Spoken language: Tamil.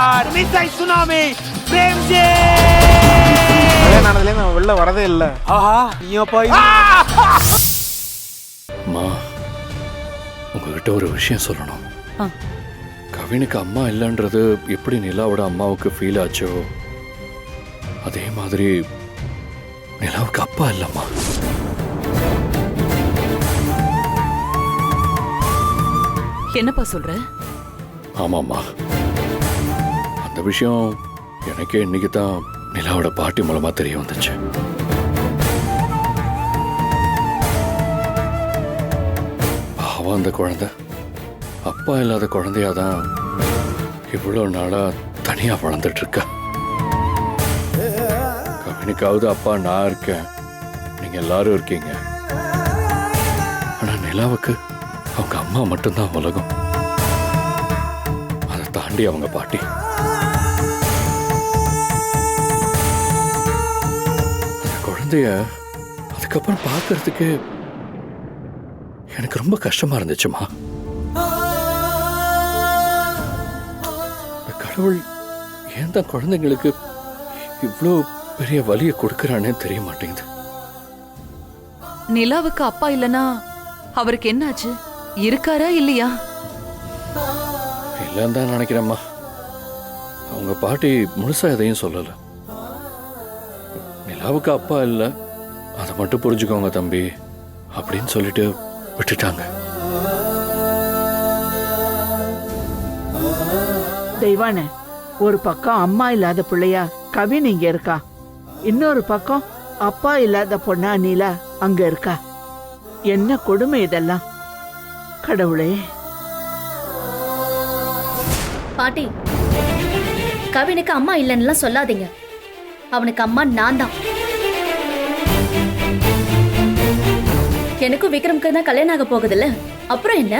ஸ்டார் மிஸ்ஸை சுனாமி பிரேம்ஜி. கல்யாணம் ஆனதுல நான் வெளில வரதே இல்ல. ஆஹா நீயா போய் அம்மா, உங்ககிட்ட ஒரு விஷயம் சொல்லணும். கவினுக்கு அம்மா இல்லைன்றது எப்படி நிலாவோட அம்மாவுக்கு ஃபீல் ஆச்சோ அதே மாதிரி நிலாவுக்கு அப்பா இல்லம்மா. என்னப்பா சொல்ற? ஆமாம்மா, அந்த விஷயம் எனக்கே இன்னைக்கு தான் நிலாவோட பாட்டி மூலமா தெரிய வந்துச்சு. பாவம் அந்த குழந்தை அப்பா இல்லாத குழந்தையாதான் இவ்வளோ நாளா தனியா வளர்ந்துட்டு இருக்கா. கவினுக்காவது அப்பா நான் இருக்கேன், நீங்க எல்லாரும் இருக்கீங்க. ஆனா நிலாவுக்கு அவங்க அம்மா மட்டும்தான் உலகம். அதை தாண்டி அவங்க பாட்டி. அந்த குழந்தைய அதுக்கப்புறம் பார்க்கறதுக்கு எனக்கு ரொம்ப கஷ்டமா இருந்துச்சுமா. கடவுள் ஏன் தான் குழந்தைங்களுக்கு இவ்வளோ பெரிய வலியை கொடுக்கறானே தெரிய மாட்டேங்குது. நிலாவுக்கு அப்பா இல்லனா அவருக்கு என்னாச்சு? இருக்காரா இல்லையா? இல்லைன்னு தான் நினைக்கிறேம்மா. அவங்க பாட்டி முழுசா எதையும் சொல்லல. நிலாவுக்கு அப்பா இல்லை, அதை மட்டும் புரிஞ்சுக்கோங்க தம்பி அப்படின்னு சொல்லிட்டு விட்டுட்டாங்க. தெய்வானே, ஒரு பக்கம் அம்மா இல்லாத பிள்ளையா கவின் இங்க இருக்கா, இன்னொரு பக்கம் அப்பா இல்லாத பொண்ணா நீலா அங்க இருக்கா. என்ன கொடுமை இதெல்லாம் கடவுளே. பாட்டி, கவினுக்கு அம்மா இல்லைன்னு சொல்லாதீங்க. அவனுக்கு அம்மா நான் தான். எனக்கும் விக்ரமுக்கு தான் கல்யாணம் ஆக போகுதுல்ல, அப்புறம் என்ன?